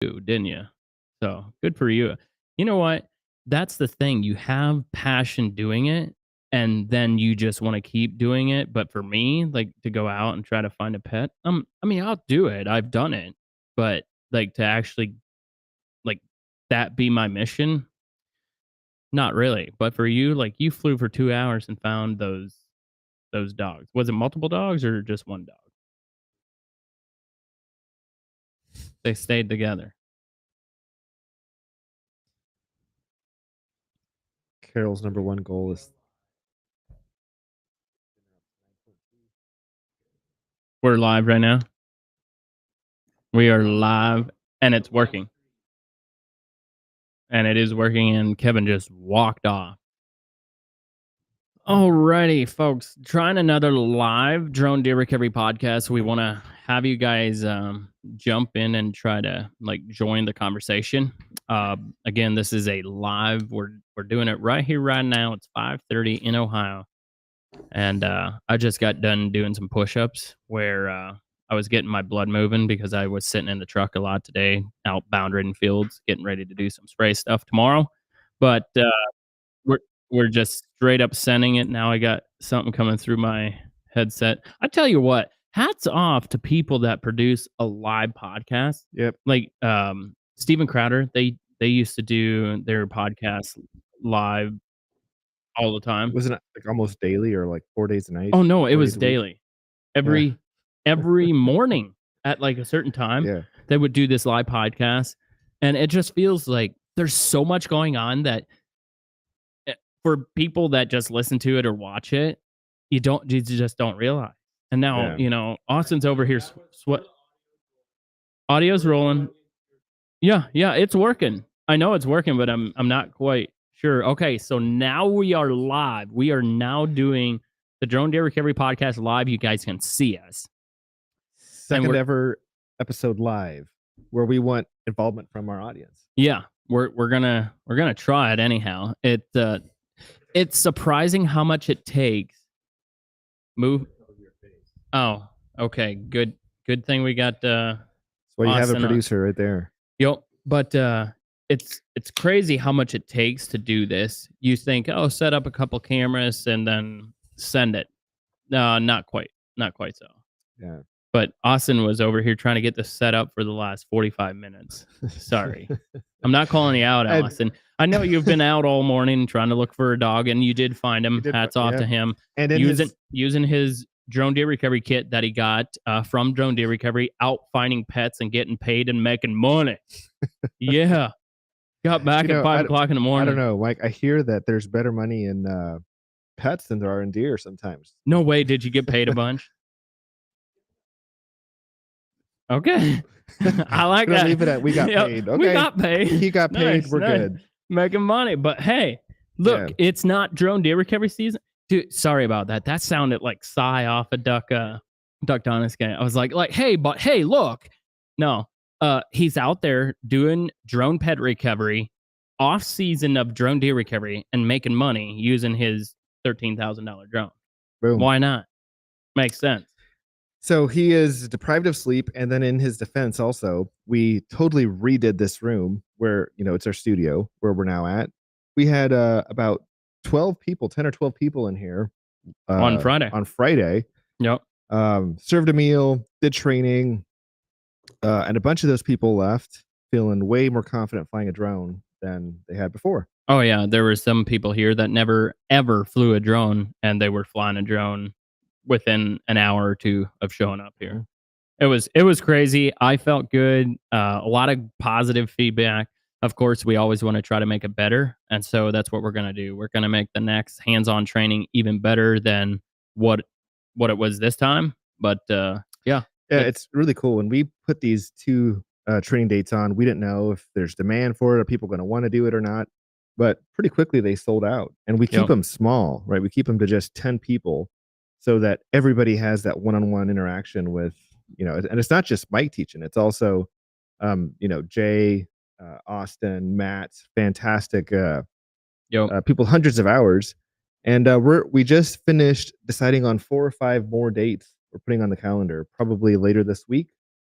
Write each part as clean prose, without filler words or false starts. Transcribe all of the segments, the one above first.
didn't you? So good for you. You know what? That's the thing. You have passion doing it, and then you just want to keep doing it. But for me, like to go out and try to find a pet, I mean, I'll do it. I've done it, but like to actually like that be my mission, not really. But for you, like you flew for 2 hours and found those dogs. Was it multiple dogs or just one dog? They stayed together. Carol's number one goal is We're live right now. We are live and it's working. And it is working, and Kevin just walked off. Alrighty, folks. Trying another live drone deer recovery podcast. We want to have you guys jump in and try to like join the conversation. Again, this is a live. We're doing it right here, right now. It's 5:30 in Ohio, and I just got done doing some push-ups where I was getting my blood moving because I was sitting in the truck a lot today, out boundary fields, getting ready to do some spray stuff tomorrow. But we're we're just straight up sending it. Now I got something coming through my headset. I tell you what, hats off to people that produce a live podcast. yep. Like Steven Crowder, they used to do their podcast live all the time. Wasn't it like almost daily or like 4 days a night? Oh no, it 4 was days a week? daily. Yeah. Every morning at like a certain time, Yeah. they would do this live podcast, and it just feels like there's so much going on that for people that just listen to it or watch it, you just don't realize. And now, Yeah. Austin's over here sweat audio's rolling. Yeah, yeah, it's working. I know it's working, but I'm not quite sure. Okay, so now we are live. We are now doing the Drone Deer Recovery Podcast live. You guys can see us. Second ever episode live where we want involvement from our audience. Yeah, we're gonna try it anyhow. It's surprising how much it takes. Move. Oh, okay. Good thing we got Well, you have a Austin on. producer right there. Yep. But it's crazy how much it takes to do this. You think, oh, set up a couple cameras and then send it. No, not quite. Not quite so. Yeah. But Austin was over here trying to get this set up for the last 45 minutes. Sorry. I'm not calling you out, Austin. I know you've been out all morning trying to look for a dog, and you did find him. Hats off to him. And using his drone deer recovery kit that he got from Drone Deer Recovery, out finding pets and getting paid and making money. Yeah. Got back at 5 o'clock in the morning. I don't know, Mike. I hear that there's better money in pets than there are in deer sometimes. No way. Did you get paid a bunch? Okay. I like that. Leave it at we got paid. Okay. We got paid. He got paid. Nice, We're nice. good. Making money. But hey, look, it's not drone deer recovery season. Dude, sorry about that. That sounded like sigh off a Duck Donnis guy. I was like, hey, look. No. He's out there doing drone pet recovery, off season of drone deer recovery, and making money using his $13,000 drone. Boom. Why not? Makes sense. So he is deprived of sleep, and then in his defense also, we totally redid this room where, it's our studio where we're now at. We had about 12 people, 10 or 12 people in here on Friday. Yep. Served a meal, did training, and a bunch of those people left feeling way more confident flying a drone than they had before. Oh yeah, there were some people here that never ever flew a drone, and they were flying a drone within an hour or two of showing up here. It was crazy. I felt good. A lot of positive feedback. Of course, we always want to try to make it better, and so that's what we're going to do. We're going to make the next hands-on training even better than what it was this time. But yeah, it's really cool. When we put these two training dates on, we didn't know if there's demand for it, are people going to want to do it or not. But pretty quickly they sold out, and we keep them small, right? We keep them to just 10 people, so that everybody has that one-on-one interaction with, and it's not just Mike teaching, it's also, Jay, Austin, Matt, fantastic people, hundreds of hours. And we just finished deciding on 4 or 5 more dates we're putting on the calendar, probably later this week.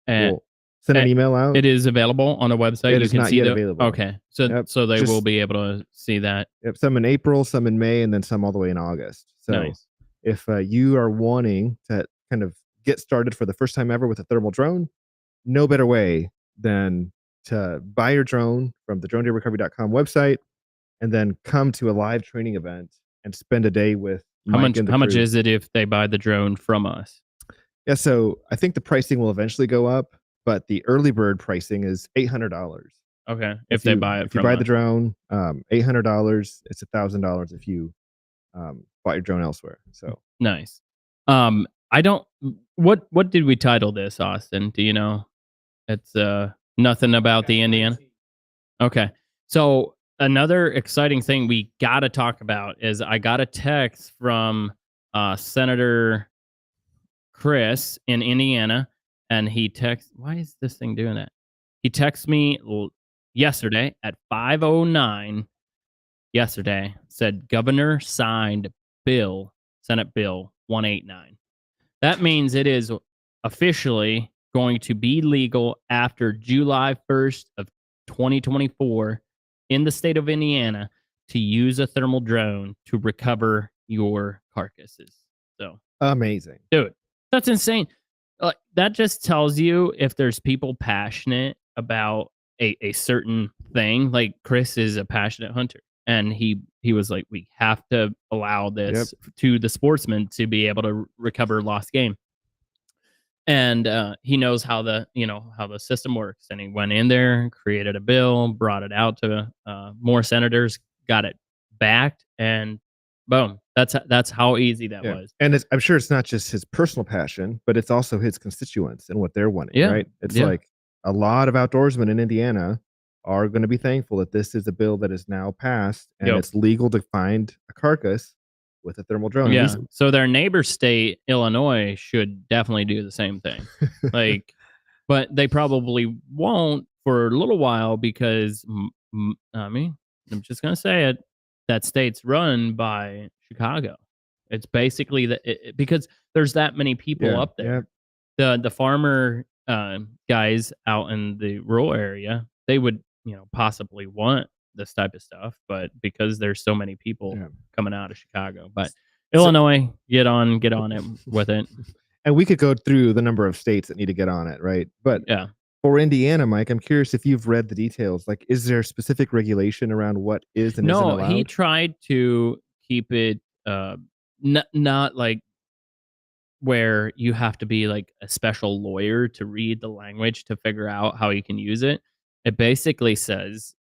And send an email out. It is available on the website. It You is can not see yet the available. okay. So Yep. they will Just be able to see that. yep, some in April, some in May, and then some all the way in August. So Nice. if you are wanting to kind of get started for the first time ever with a thermal drone, no better way than to buy your drone from the dronedeerrecovery.com website and then come to a live training event and spend a day with Mike and the How much crew. is it if they buy the drone from us? Yeah, so I think the pricing will eventually go up, but the early bird pricing is $800. Okay, if they buy it If you from buy the us. drone, $800. It's $1,000 if you bought your drone elsewhere. So Nice. I don't. What did we title this, Austin? Do you know? It's nothing about the Indian. Okay. So another exciting thing we got to talk about is I got a text from Senator Chris in Indiana, and he texts. Why is this thing doing that? He texted me yesterday at 5:09. Yesterday said governor signed Senate Bill 189. That means it is officially going to be legal after July 1st of 2024 in the state of Indiana to use a thermal drone to recover your carcasses. So, amazing. dude, that's insane. That just tells you if there's people passionate about a certain thing. Like Chris is a passionate hunter, and he was like, we have to allow Yep. this to the sportsmen to be able to recover lost game. And he knows how the how the system works, and he went in there, created a bill, brought it out to more senators, got it backed, and boom, that's how easy that Yeah. was. And I'm sure it's not just his personal passion, but it's also his constituents and what they're wanting, Yeah, right? It's yeah, like a lot of outdoorsmen in Indiana are going to be thankful that this is a bill that is now passed and yep. it's legal to find a carcass with a thermal drone. And Yeah. So their neighbor state, Illinois, should definitely do the same thing. Like, but they probably won't for a little while because, I mean, I'm just going to say it, that state's run by Chicago. It's basically because there's that many people yeah, up yeah, there. The farmer guys out in the rural area, they would, possibly want this type of stuff, but because there's so many people yeah. coming out of Chicago. But So, Illinois, get on it with it. and we could go through the number of states that need to get on it, right? But Yeah. for Indiana, Mike, I'm curious if you've read the details. Like, is there specific regulation around what is and isn't No, he allowed? tried to keep it not like where you have to be like a special lawyer to read the language to figure out how you can use it. It basically says,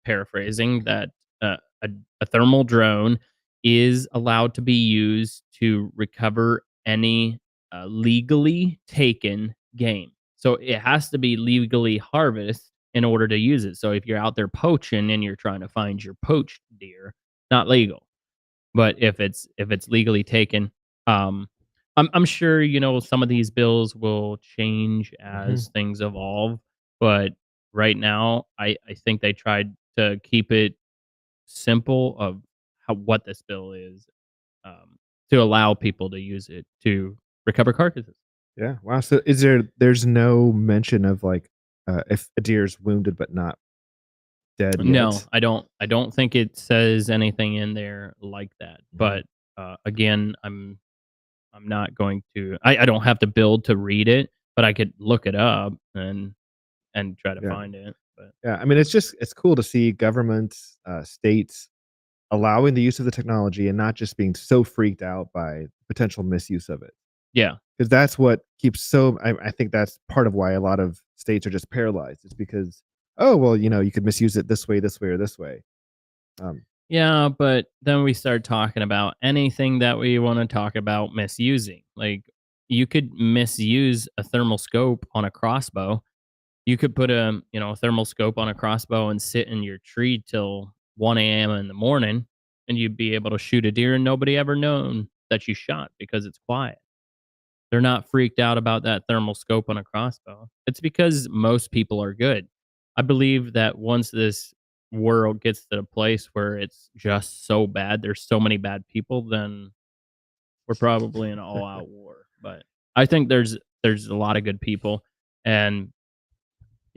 paraphrasing, that a, a thermal drone is allowed to be used to recover any legally taken game. So it has to be legally harvested in order to use it. So if you're out there poaching and you're trying to find your poached deer, not legal. But if it's legally taken, um, I'm sure some of these bills will change Mhm. as things evolve. But right now, I think they tried to keep it simple of what this bill is, to allow people to use it to recover carcasses. Yeah. Wow. So there's no mention of like if a deer is wounded but not dead No, yet? I don't think it says anything in there like that. Mhm. But again, I'm not going to. I don't have to build to read it, but I could look it up and try to Yeah. find it. But Yeah. I mean, it's cool to see governments, states allowing the use of the technology and not just being so freaked out by potential misuse of it. yeah, Because that's what keeps I think that's part of why a lot of states are just paralyzed. It's because, oh well, you could misuse it this way, or this way. Um, yeah. But then we start talking about anything that we want to talk about misusing. Like you could misuse a thermal scope on a crossbow. You could put a thermal scope on a crossbow and sit in your tree till 1 a.m. in the morning, and you'd be able to shoot a deer, and nobody ever known that you shot because it's quiet. They're not freaked out about that thermal scope on a crossbow. It's because most people are good. I believe that once this world gets to the place where it's just so bad, there's so many bad people, then we're probably in an all-out war. But I think there's a lot of good people, and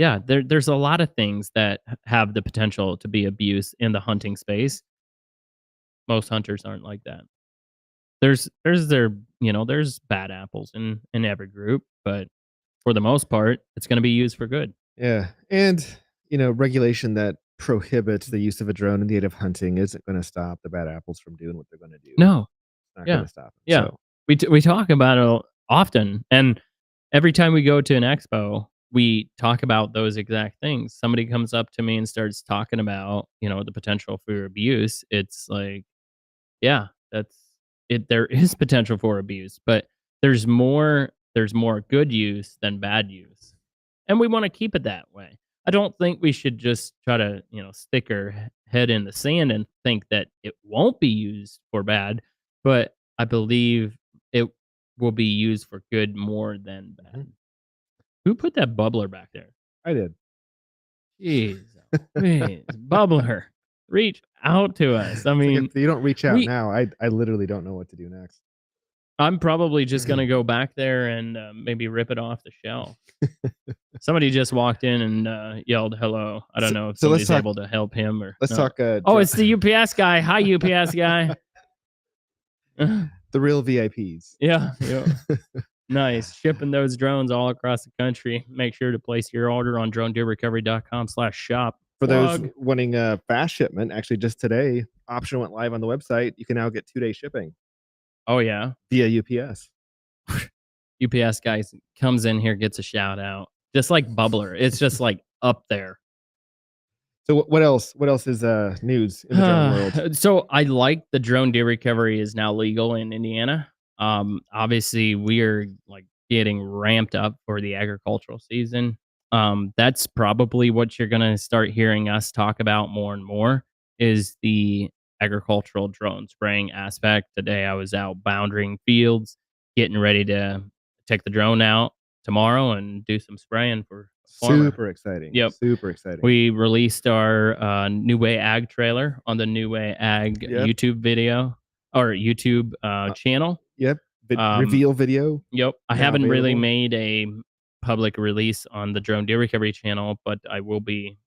Yeah, there's a lot of things that have the potential to be abused in the hunting space. Most hunters aren't like that. There's bad apples in every group, but for the most part, it's gonna be used for good. Yeah, and, regulation that prohibits the use of a drone in the aid of hunting isn't gonna stop the bad apples from doing what they're gonna do. No. It's not Yeah. gonna stop them. Yeah. So We talk about it often, and every time we go to an expo, we talk about those exact things. Somebody comes up to me and starts talking about, the potential for abuse. It's like, yeah, that's it. There is potential for abuse, but there's more good use than bad use. And we want to keep it that way. I don't think we should just try to, stick our head in the sand and think that it won't be used for bad, but I believe it will be used for good more than mhm, bad. Who put that bubbler back there? I did. Jeez, Louise, bubbler, reach out to us. I It's like mean, if you don't reach out we now, I literally don't know what to do next. I'm probably just gonna go back there and maybe rip it off the shelf. Somebody just walked in and yelled hello. I don't So know if so let's somebody's talk able to help him or let's not. talk, Oh, it's the UPS guy. Hi, UPS guy. the real VIPs. Yeah, yeah. Nice. Shipping those drones all across the country. Make sure to place your order on dronedeerrecovery.com/shop. For those Plug. wanting a fast shipment, actually just today, option went live on the website. You can now get 2-day shipping Oh yeah. via UPS. UPS guys comes in here, gets a shout out. Just like Bubbler. It's just like up there. So what else? What else is news in the drone world? So I like the drone deer recovery is now legal in Indiana. Obviously we are like getting ramped up for the agricultural season. That's probably what you're gonna start hearing us talk about more and more is the agricultural drone spraying aspect. Today I was out bounding fields, getting ready to take the drone out tomorrow and do some spraying for a farmer. Super exciting. Yep. Super exciting. We released our New Way Ag trailer on the New Way Ag Yep. YouTube video or YouTube Uh, channel. yep. Um, Reveal video yep. I now haven't really available. made a public release on the drone deer recovery channel, but I will be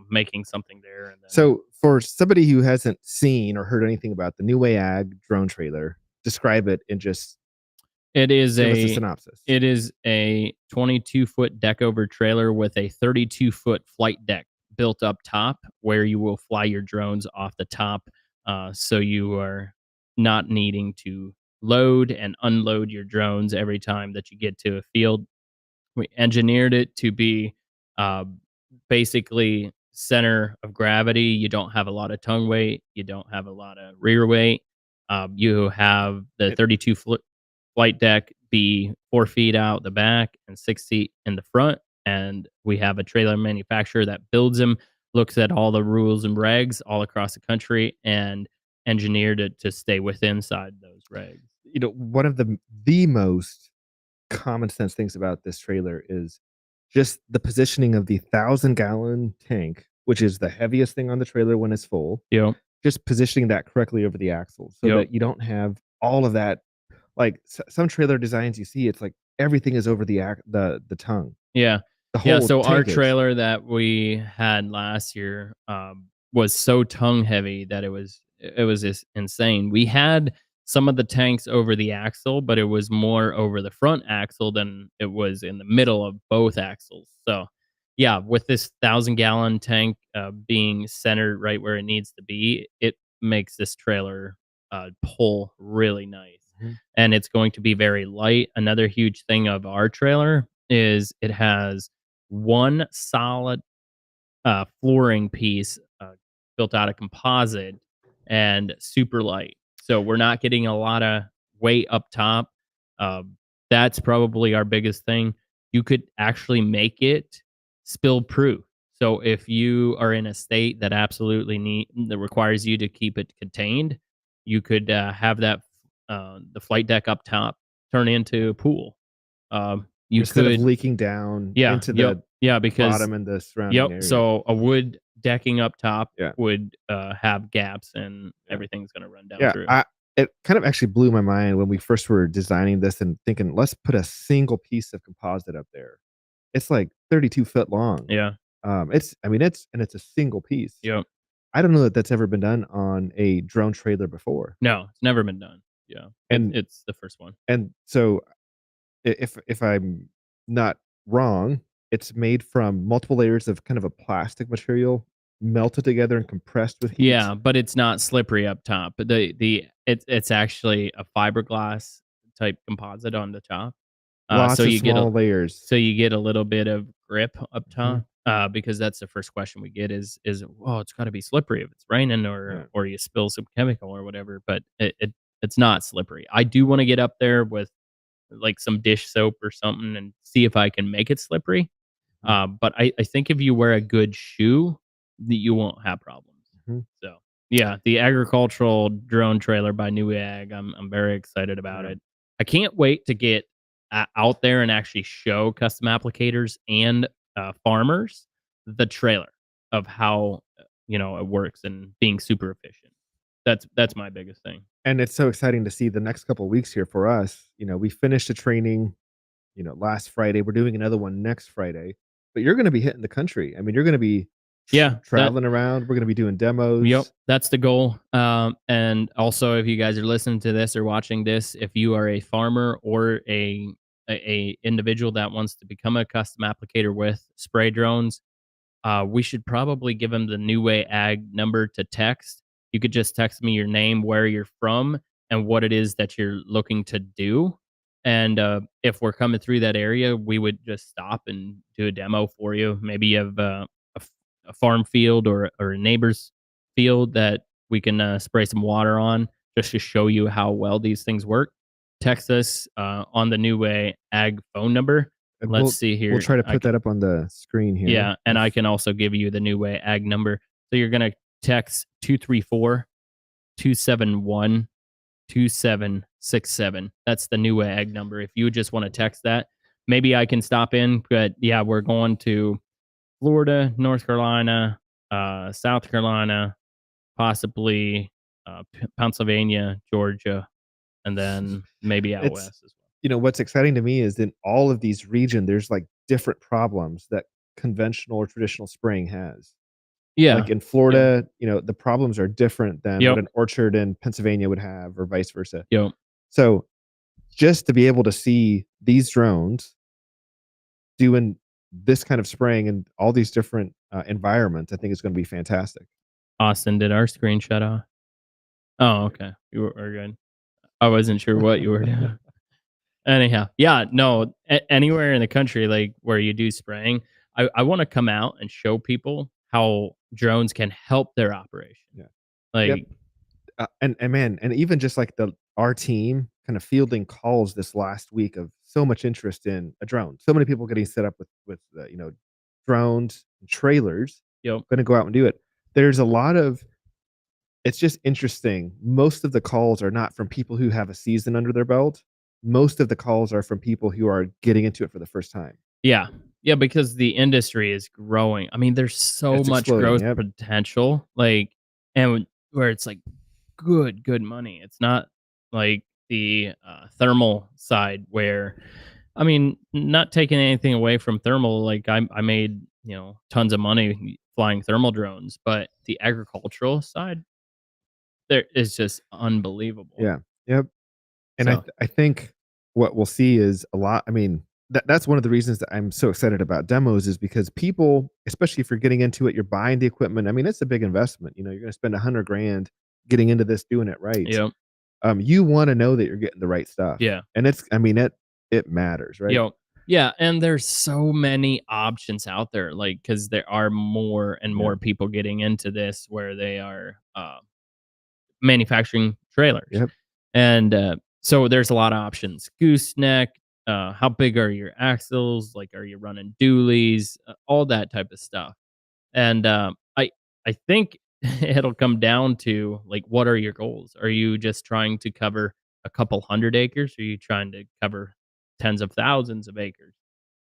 making something there. And then So for somebody who hasn't seen or heard anything about the New Way Ag drone trailer, describe it and just it is give us a a synopsis. it is a 22-foot deck over trailer with a 32-foot flight deck built up top where you will fly your drones off the top. So you are not needing to load and unload your drones every time that you get to a field. We engineered it to be uh, basically center of gravity. You don't have a lot of tongue weight. You don't have a lot of rear weight. You have the It 32-foot flight deck be 4 feet out the back and 6 feet in the front. And we have a trailer manufacturer that builds them, looks at all the rules and regs all across the country, and engineered it to stay within inside those regs. one of the most common sense things about this trailer is just the positioning of the 1,000-gallon tank, which is the heaviest thing on the trailer when it's full, Yep. just positioning that correctly over the axle so Yep. that you don't have all of that. Like some trailer designs you see, it's like everything is over the tongue. Yeah. The Yeah, whole so our tank is. trailer that we had last year, was so tongue heavy that it was just insane. We had some of the tanks over the axle, but it was more over the front axle than it was in the middle of both axles. So, yeah, with this 1,000-gallon tank, being centered right where it needs to be, it makes this trailer, pull really nice, Mhm. and it's going to be very light. Another huge thing of our trailer is it has one solid flooring piece built out of composite and super light. So we're not getting a lot of weight up top. That's probably our biggest thing. You could actually make it spill proof. So if you are in a state that that requires you to keep it contained, you could have that the flight deck up top turn into a pool. You Instead of could leaking down yeah, into yep, the yeah, because bottom and the surrounding yep. area. So a wood decking up top Yeah. would have gaps, and Yeah. everything's gonna run down Yeah, through. it kind of actually blew my mind when we first were designing this and thinking, "Let's put a single piece of composite up there." it's like 32 foot long. Yeah. It's I mean, it's a single piece. Yep. I don't know that that's ever been done on a drone trailer before. No, it's never been done. Yeah. And It's the first one. so if I'm not wrong, it's made from multiple layers of kind of a plastic material melted together and compressed with heat. Yeah, but it's not slippery up top. But it's actually a fiberglass type composite on the top. So Lots of you get a small layers. so you get a little bit of grip up Mhm. top. Because that's the first question we get is oh, it's got to be slippery if it's raining Yeah. or you spill some chemical or whatever. But it's not slippery. I do want to get up there with like some dish soap or something and see if I can make it slippery. Mhm. But I think if you wear a good shoe, that you won't have problems. Mhm. So yeah, the agricultural drone trailer by New Ag. I'm very excited about Yeah. it. I can't wait to get out there and actually show custom applicators and farmers the trailer of how it works and being super efficient. That's my biggest thing. And it's so exciting to see the next couple of weeks here for us. We finished a training, last Friday. We're doing another one next Friday. But you're gonna be hitting the country. I mean, you're gonna be Yeah, that traveling around. We're gonna be doing Yep, demos. that's the goal. And also, if you guys are listening to this or watching this, if you are a farmer or a individual that wants to become a custom applicator with spray drones, we should probably give them the New Way Ag number to text. You could just text me your name, where you're from, and what it is that you're looking to do. And if we're coming through that area, we would just stop and do a demo for you. Maybe you have a farm field or a neighbor's field that we can spray some water on just to show you how well these things work. Text us on the New Way Ag phone number. And Let's we'll see we'll here. try to I put that up on the screen here. Yeah, and I can also give you the New Way Ag number. So you're gonna text 234-271-2767. That's the New Way Ag number. If you just want to text that, maybe I can stop in. But yeah, we're going to Florida, North Carolina, South Carolina, possibly Pennsylvania, Georgia, and then maybe out It's west as well. what's exciting to me is in all of these regions, there's like different problems that conventional or traditional spraying has. Yeah. Like in Yeah. Florida, the problems are different than what Yep. an orchard in Pennsylvania would have or vice versa. Yep. So just to be able to see these drones doing this kind of spraying in all these different environments, I think is going to be fantastic. Austin, did our screen shut off? Oh, okay. You were good. I wasn't sure what you were doing. Anyhow, yeah, no, anywhere in the country, like where you do spraying, I want to come out and show people how drones can help their operation. Yeah. Yep. Like, And man, and even just like our team kind of fielding calls this last week of so much interest in a drone. So many people getting set up with drones and trailers. yep, Going to go out and do it. There's a lot of It's just interesting. Most of the calls are not from people who have a season under their belt. Most of the calls are from people who are getting into it for the first time. yeah, yeah, because the industry is growing. I mean, there's so It's much exploding. growth Yep. potential, like, and where it's like good money. It's not like the thermal side where, I mean, not taking anything away from thermal. Like I made tons of money flying thermal drones, but the agricultural side there is just unbelievable. Yeah. Yep. And So I think what we'll see is a lot. I mean, that's one of the reasons that I'm so excited about demos is because people, especially if you're getting into it, you're buying the equipment. I mean, it's a big investment. You're going to spend 100 grand getting into this, doing it right. yeah, You want to know that you're getting the right stuff, yeah, and I mean, it matters, right? yeah, and there's so many options out there, like because there are more and Yeah. more people getting into this where they are manufacturing trailers. Yep. And so there's a lot of options. Gooseneck, how big are your axles? Like, are you running dualies? All that type of stuff. And I think it'll come down to like, what are your goals? Are you just trying to cover a couple hundred acres? Or are you trying to cover tens of thousands of acres?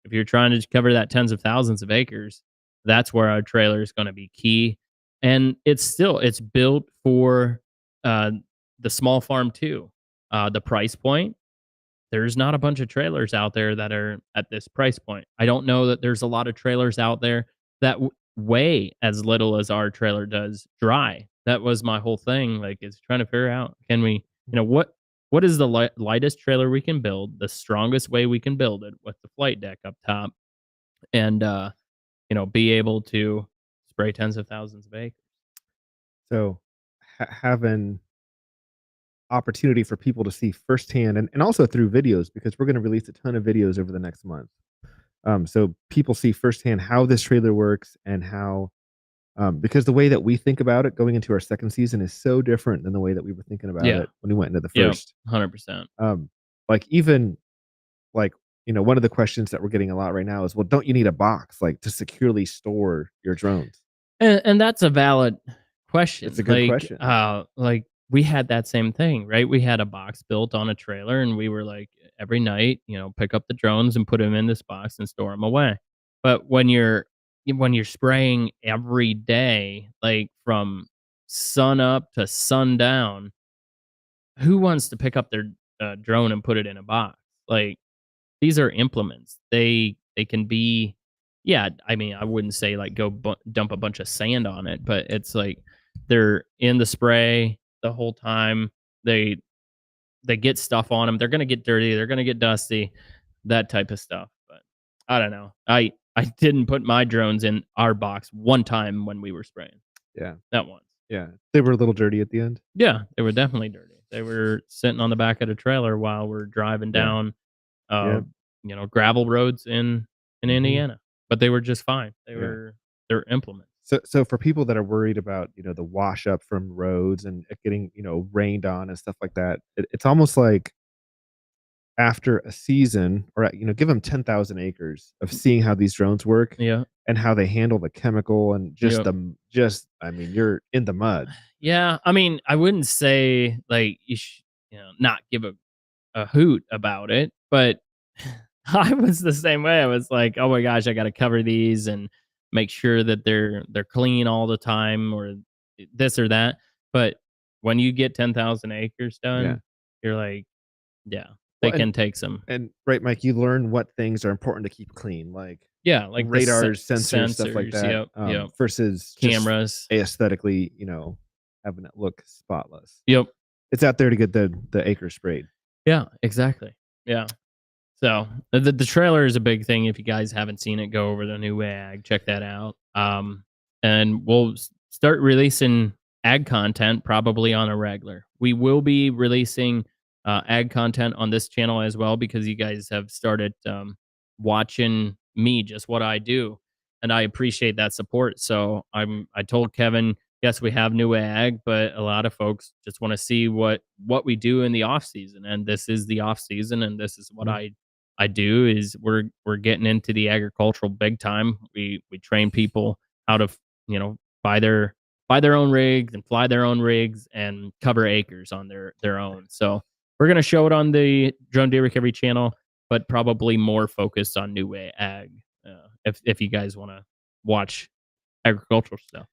If you're trying to cover that tens of thousands of acres, that's where our trailer is going to be key. And it's built for uh, the small farm too. The price point, there's not a bunch of trailers out there that are at this price point. I don't know that there's a lot of trailers out there that weigh as little as our trailer does dry. That was my whole thing, like, is trying to figure out, can we, what is the lightest trailer we can build, the strongest way we can build it with the flight deck up top, and be able to spray tens of thousands of acres. So having opportunity for people to see firsthand and also through videos because we're going to release a ton of videos over the next month. So people see firsthand how this trailer works and how because the way that we think about it going into our second season is so different than the way that we were thinking about Yeah. it when we went into the Yep. first. 100%. Um, like even like one of the questions that we're getting a lot right now is, well, don't you need a box like to securely store your drones? And that's a valid It's a question. good question. Like we had that same thing, right? We had a box built on a trailer, and we were like, every night, pick up the drones and put them in this box and store them away. But when you're spraying every day, like from sun up to sundown, who wants to pick up their drone and put it in a box? Like, these are implements. They can be, yeah, I mean, I wouldn't say like go dump a bunch of sand on it, but it's like they're in the spray the whole time. They get stuff on them. They're going to get dirty, they're going to get dusty, that type of stuff. But I don't know. I didn't put my drones in our box one time when we were spraying. Yeah. That once. Yeah. They were a little dirty at the end. Yeah, they were definitely dirty. They were sitting on the back of the trailer while we're driving Yeah. down Yeah. gravel roads in Indiana, but they were just fine. Yeah. They're implements. So for people that are worried about, the wash up from roads and it getting, rained on and stuff like that, it's almost like after a season or, give them 10,000 acres of seeing how these drones work Yeah. and how they handle the chemical and Yep. I mean, you're in the mud. Yeah, I mean, I wouldn't say like you should, not give a hoot about it, but I was the same way. I was like, "Oh my gosh, I got to cover these and make sure that they're clean all the time, or this or that." But when you get 10,000 acres Yeah. done, you're like, yeah, they Well, can take some. and right, Mike, you learn what things are important to keep clean, like Yeah, like the radars, sensors, stuff like sensors. that, Yep, yep. versus just Cameras. aesthetically, having it look spotless. Yep. It's out there to get the acre sprayed. Yeah, exactly. Yeah. So the trailer is a big thing. If you guys haven't seen it, go over the new ag, check that out. And we'll start releasing ag content probably on a regular. We will be releasing ag content on this channel as well because you guys have started watching me, just what I do, and I appreciate that support. So I told Kevin, yes, we have new ag, but a lot of folks just want to see what we do in the off season, and this is the off season, and this is what Mhm. I do. Is we're getting into the agricultural big time. We train people how to buy their own rigs and fly their own rigs and cover acres on their own. So we're gonna show it on the Drone Deer Recovery channel, but probably more focused on new way ag. If you guys want to watch agricultural stuff.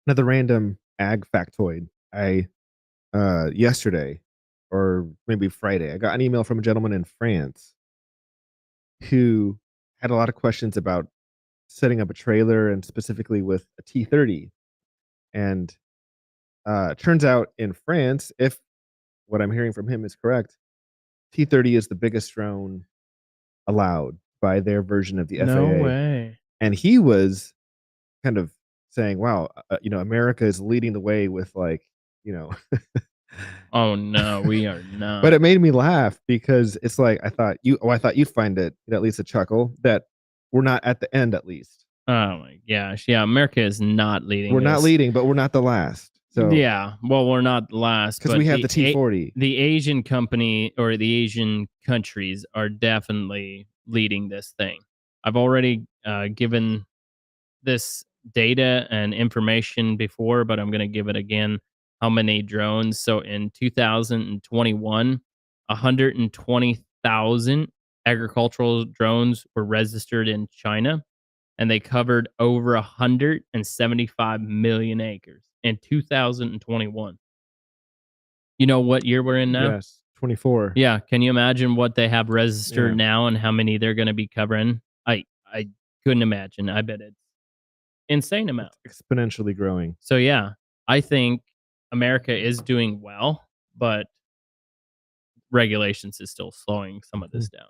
Another random ag factoid. I yesterday or maybe Friday, I got an email from a gentleman in France who had a lot of questions about setting up a trailer and specifically with a T30. And turns out in France, if what I'm hearing from him is correct, T30 is the biggest drone allowed by their version of the No FAA. way. And he was kind of saying, "Wow, America is leading the way with like, you know." Oh no, we are But not. it made me laugh because it's like I thought you'd find it at least a chuckle that we're not at the end at least. Oh my gosh. Yeah, America is not leading We're not this. leading, but we're not the last. So Yeah. Well, we're not last, because we but have the T40. the Asian company or the Asian countries are definitely leading this thing. I've already given this data and information before, but I'm going to give it again. How many drones? So in 2021, 120,000 agricultural drones were registered in China, and they covered over 175 million acres in 2021. You know what year we're in now? Yes. 24. Yeah, can you imagine what they have registered Yeah. now and how many they're gonna be covering? I couldn't imagine. I bet it's insane amount. It's exponentially growing. So, yeah, I think America is doing well, but regulations is still slowing some of Mhm. this down.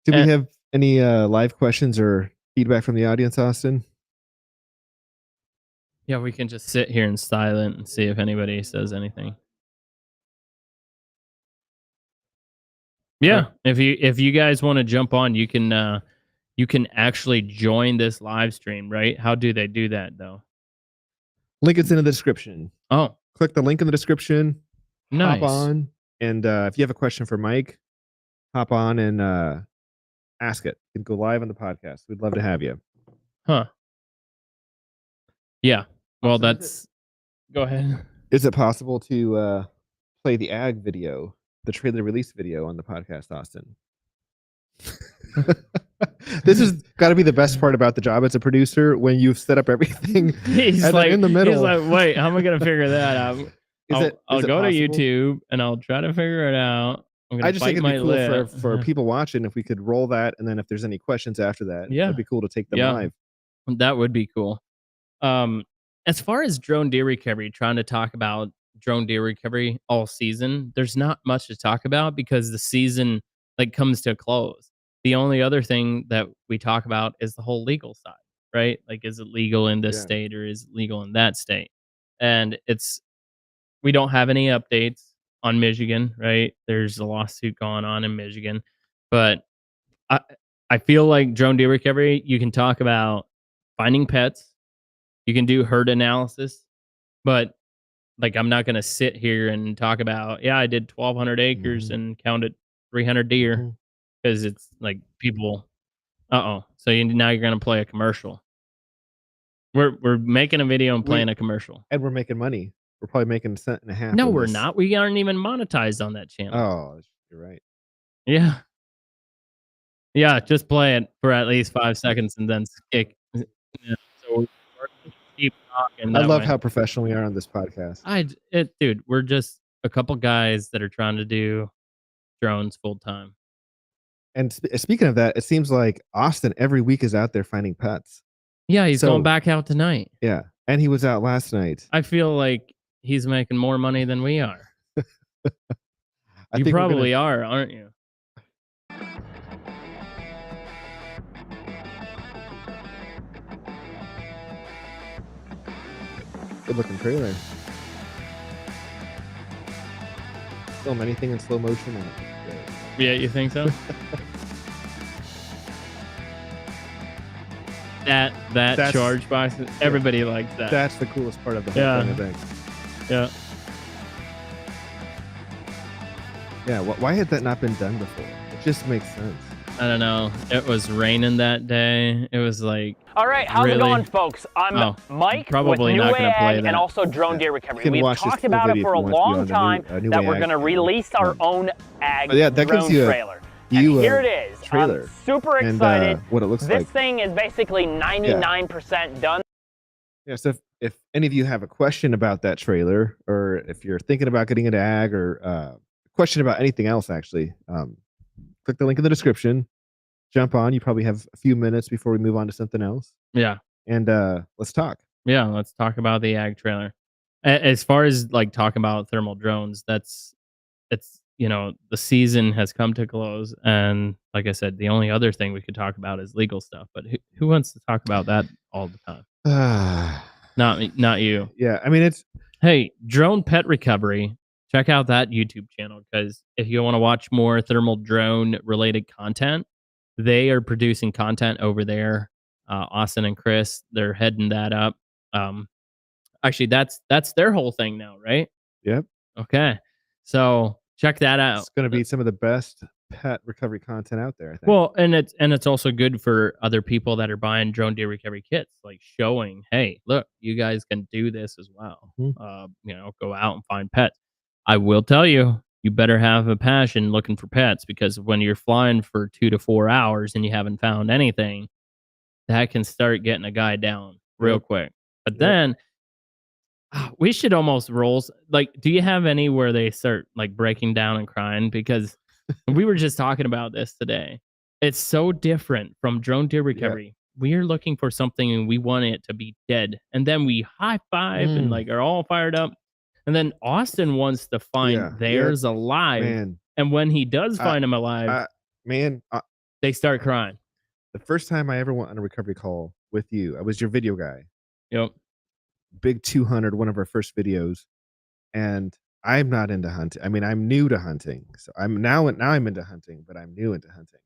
Do we And have any live questions or feedback from the audience, Austin? yeah, we can just sit here in silent and see if anybody says anything. Yeah, Alright. if you guys wanna jump on, you can actually join this live stream, right? How do they do that, though? Link is in the description. Oh, Click the link in the description, hop nice. on, and if you have a question for Mike, hop on and ask it. You can go live on the podcast. We'd love to have you. Huh. Yeah. Well, Austin, that's go ahead. is it possible to play the ag video, the trailer release video on the podcast, Austin? This has got to be the best part about the job as a producer when you've set up everything He's and like then in the middle. he's like, "Wait, how am I gonna figure that out?" I'll Is it go to possible? YouTube and I'll try to figure it out. I'm I gonna just think bite it'd be my cool lip. for people watching if we could roll that, and then if there's any questions after that, Yeah. that'd be cool to take them Yeah. live. That would be cool. Um, as far as drone deer recovery, trying to talk about drone deer recovery all season, there's not much to talk about because the season like comes to a close. The only other thing that we talk about is the whole legal side, right? Like, is it legal in this Yeah. state or is it legal in that state? And we don't have any updates on Michigan, right? There's a lawsuit going on in Michigan, but I I feel like drone deer recovery, you can talk about finding pets, you can do herd analysis, but like I'm not gonna sit here and talk about, yeah, I did 1,200 acres Mhm. and counted 300 deer Mhm. because it's like people. So now you're gonna play a commercial. We're making a video and We playing a commercial. and we're making money. We're probably making a cent and a half No, on we're this. not. We aren't even monetized on that channel. Oh, you're right. Yeah. Yeah, just play it for at least 5 seconds and then kick. Yeah, so we're gonna keep talking I that love way. how professional we are on this podcast. Dude, we're just a couple guys that are trying to do drones full time. And speaking of that, it seems like Austin every week is out there finding pets. Yeah, he's going So back out tonight. yeah, and he was out last night. I feel like he's making more money than we are. I You think we're probably gonna. are, aren't you? Good looking trailer. Film anything in slow motion. And Yeah, you think so? That charge box, everybody likes that. that's the coolest part of the whole Yeah. thing, I think. Yeah. Yeah, why had that not been done before? It just makes sense. I don't know. It was raining that day. It was like, all right, how's it going, folks? I'm Mike probably with not New gonna play Ag that. and also Drone Deer You Recovery. can We've watch this talked full about it video for a if you want to be long on the time New that we're Ag going to channel. release our own ag yeah, that gives drone you a trailer. view And here of it is. trailer I'm super and, excited. what it looks this like. thing is basically 99% done. Yeah, so if any of you have a question about that trailer, or if you're thinking about getting into ag, or a question about anything else, actually, click the link in the description. Jump on. You probably have a few minutes before we move on to something else. Yeah. And let's talk. Yeah, let's talk about the ag trailer. As far as like talking about thermal drones, it's the season has come to close, and like I said, the only other thing we could talk about is legal stuff. But who wants to talk about that all the time? Not me, not you. Yeah, I mean it's. Hey, drone pet recovery. Check out that YouTube channel because if you want to watch more thermal drone related content, they are producing content over there. Austin and Chris, they're heading that up. Actually, that's their whole thing now, right? Yep. Okay, so check that out. It's going to be some of the best pet recovery content out there, I think. Well, and it's also good for other people that are buying drone deer recovery kits, like showing, hey, look, you guys can do this as well. Go out and find pets. I will tell you, you better have a passion looking for pets because when you're flying for 2 to 4 hours and you haven't found anything, that can start getting a guy down real quick. But then We should almost roll. Like, do you have any where they start like breaking down and crying? Because we were just talking about this today. It's so different from drone deer recovery. We are looking for something and we want it to be dead. And then we high five and like are all fired up. And then Austin wants to find theirs alive. Man. And when he does find them alive, they start crying. The first time I ever went on a recovery call with you, I was your video guy. Yep. Big 200, one of our first videos. And I'm not into hunting. I mean, I'm new to hunting. So I'm now I'm into hunting, but I'm new into hunting.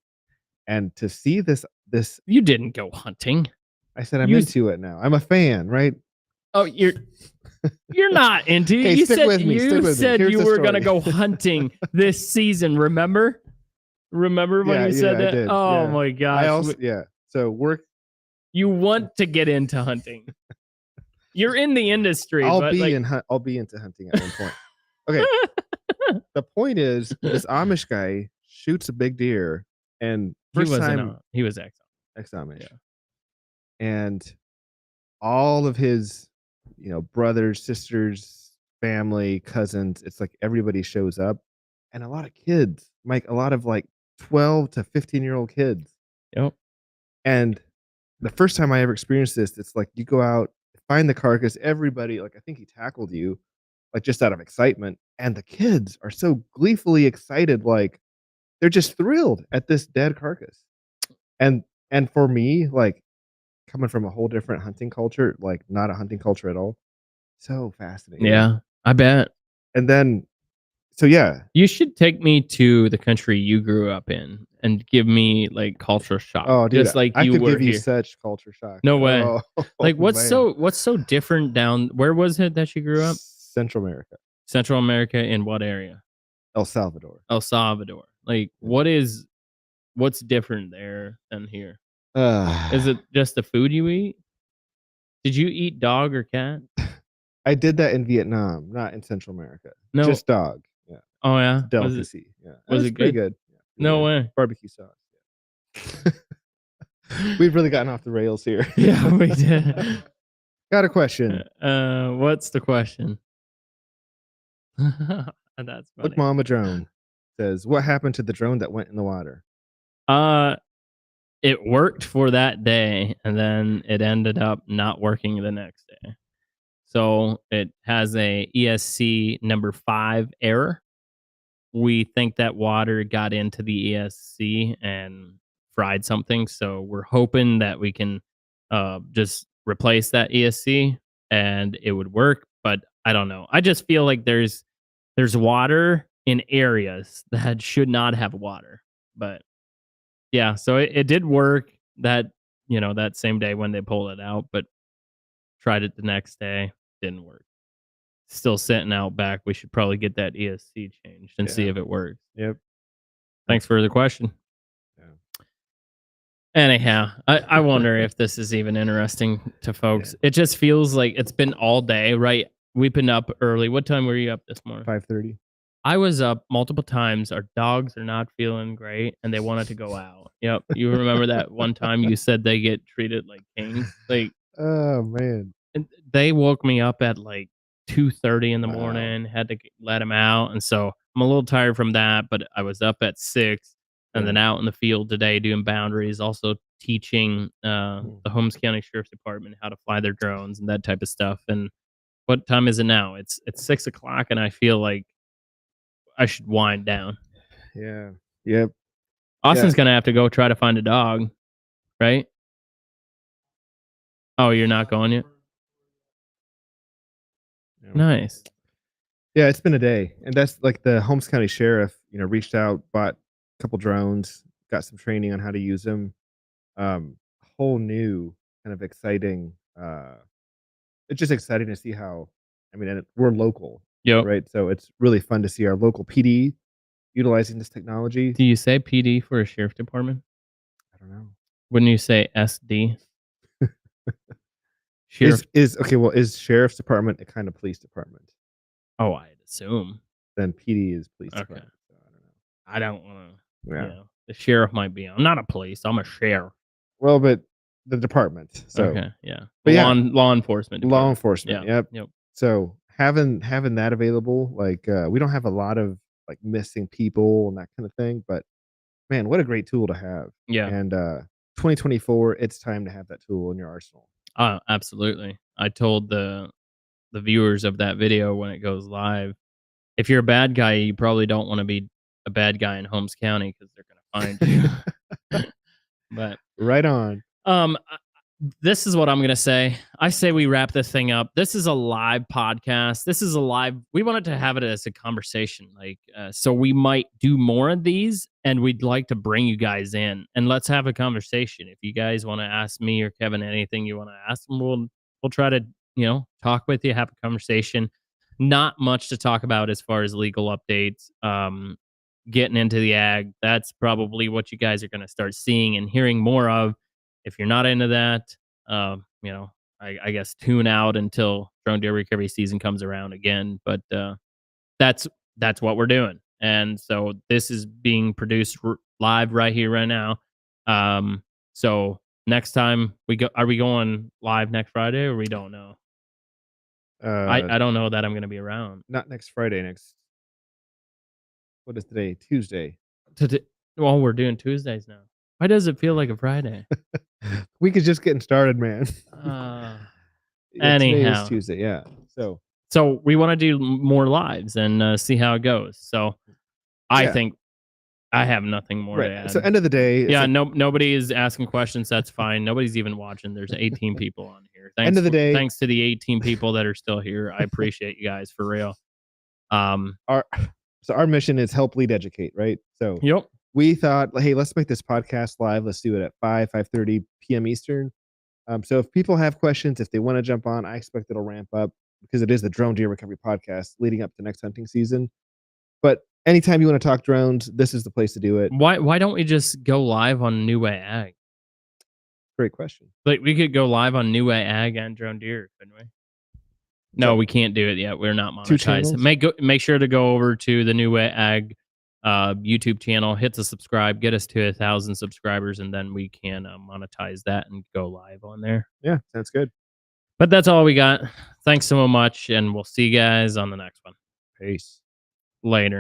And to see this You didn't go hunting. I said I'm into it now. I'm a fan, right? Oh, you're not into it. You said you were gonna go hunting this season, remember? Remember when you said that? Oh my gosh. So you want to get into hunting. You're in the industry. I'll be into hunting at one point. Okay. The point is, this Amish guy shoots a big deer, and he was ex-Amish. Yeah. And all of his, brothers, sisters, family, cousins, it's like everybody shows up, and a lot of kids, Mike, a lot of like 12 to 15-year-old kids. Yep. And the first time I ever experienced this, it's like you go out, find the carcass, everybody, like I think he tackled you, like just out of excitement. And the kids are so gleefully excited, like they're just thrilled at this dead carcass. And for me, like coming from a whole different hunting culture, like not a hunting culture at all, so fascinating. Yeah, I bet. And then, so yeah. You should take me to the country you grew up in and give me like culture shock. Oh, dude, just like I you could were give you here. such culture shock. No way. Oh, like what's so different down? Where was it that you grew up? Central America. Central America in what area? El Salvador. El Salvador. Like what's different there than here? Is it just the food you eat? Did you eat dog or cat? I did that in Vietnam, not in Central America. No, just dog. Yeah. Oh yeah, delicacy. Was it pretty good? No way. Barbecue sauce. Yeah. We've really gotten off the rails here. Yeah, we did. Got a question. What's the question? That's funny. Look, Mama Drone says, "What happened to the drone that went in the water?" It worked for that day, and then it ended up not working the next day. So it has a ESC number 5 error. We think that water got into the ESC and fried something. So we're hoping that we can just replace that ESC and it would work. But I don't know. I just feel like there's water in areas that should not have water. But yeah, so it did work that same day when they pulled it out, but tried it the next day, didn't work. Still sitting out back. We should probably get that ESC changed and see if it works. Yep. Thanks for the question. Yeah. Anyhow, I wonder if this is even interesting to folks. Yeah. It just feels like it's been all day, right? We've been up early. What time were you up this morning? 5:30. I was up multiple times. Our dogs are not feeling great, and they wanted to go out. Yep. You remember that one time you said they get treated like kings? Like, oh man. And they woke me up at like 2:30 in the morning. Had to let them out, and so I'm a little tired from that. But I was up at 6, and then out in the field today doing boundaries, also teaching the Holmes County Sheriff's Department how to fly their drones and that type of stuff. And what time is it now? It's 6 o'clock, and I feel like I should wind down. Yeah. Yep. Austin's gonna have to go try to find a dog, right? Oh, you're not going yet? Yeah. Nice. Yeah, it's been a day. And that's like the Holmes County Sheriff, reached out, bought a couple drones, got some training on how to use them. Whole new kind of exciting. It's just exciting to see how, and we're local. Yep. Right. So it's really fun to see our local PD utilizing this technology. Do you say PD for a sheriff department? I don't know. Wouldn't you say SD? Sheriff is sheriff's department a kind of police department? Oh, I'd assume. Then PD is police department. So I don't want to. Yeah. The sheriff might be. I'm not a police. I'm a sheriff. Well, but the department. So okay, yeah. But law enforcement. Law enforcement. Yeah. Yep. So having that available, like we don't have a lot of like missing people and that kind of thing, but man, what a great tool to have. Yeah. And 2024, it's time to have that tool in your arsenal. Absolutely. I told the viewers of that video when it goes live, if you're a bad guy, you probably don't want to be a bad guy in Holmes County because they're going to find you. But right on. This is what I'm going to say. I say we wrap this thing up. This is a live podcast. This is a live. We wanted to have it as a conversation. So we might do more of these and we'd like to bring you guys in and let's have a conversation. If you guys want to ask me or Kevin anything you want to ask them, we'll try to, talk with you, have a conversation. Not much to talk about as far as legal updates. Getting into the ag, that's probably what you guys are going to start seeing and hearing more of. If you're not into that, I guess tune out until drone deer recovery season comes around again. But that's what we're doing, and so this is being produced live right here, right now. So next time are we going live next Friday, or we don't know? I don't know that I'm going to be around. Not next Friday. What is today? Tuesday. Well, we're doing Tuesdays now. Why does it feel like a Friday? Week is just getting started, man. Anyhow, today is Tuesday, yeah. So we want to do more lives and see how it goes. So I think I have nothing more to add. So end of the day, nobody is asking questions. That's fine. Nobody's even watching. There's 18 people on here. End of the day, thanks to the 18 people that are still here. I appreciate you guys for real. Our mission is help, lead, educate, right? So yep. We thought, hey, let's make this podcast live. Let's do it at 5:30 p.m. Eastern. So if people have questions, if they want to jump on, I expect it'll ramp up because it is the Drone Deer Recovery Podcast leading up to next hunting season. But anytime you want to talk drones, this is the place to do it. Why don't we just go live on New Way Ag? Great question. Like we could go live on New Way Ag and Drone Deer, couldn't we? No, we can't do it yet. We're not monetized. Make sure to go over to the New Way Ag YouTube channel, hit the subscribe, get us to 1,000 subscribers, and then we can monetize that and go live on there. Yeah, sounds good. But that's all we got. Thanks so much, and we'll see you guys on the next one. Peace. Later.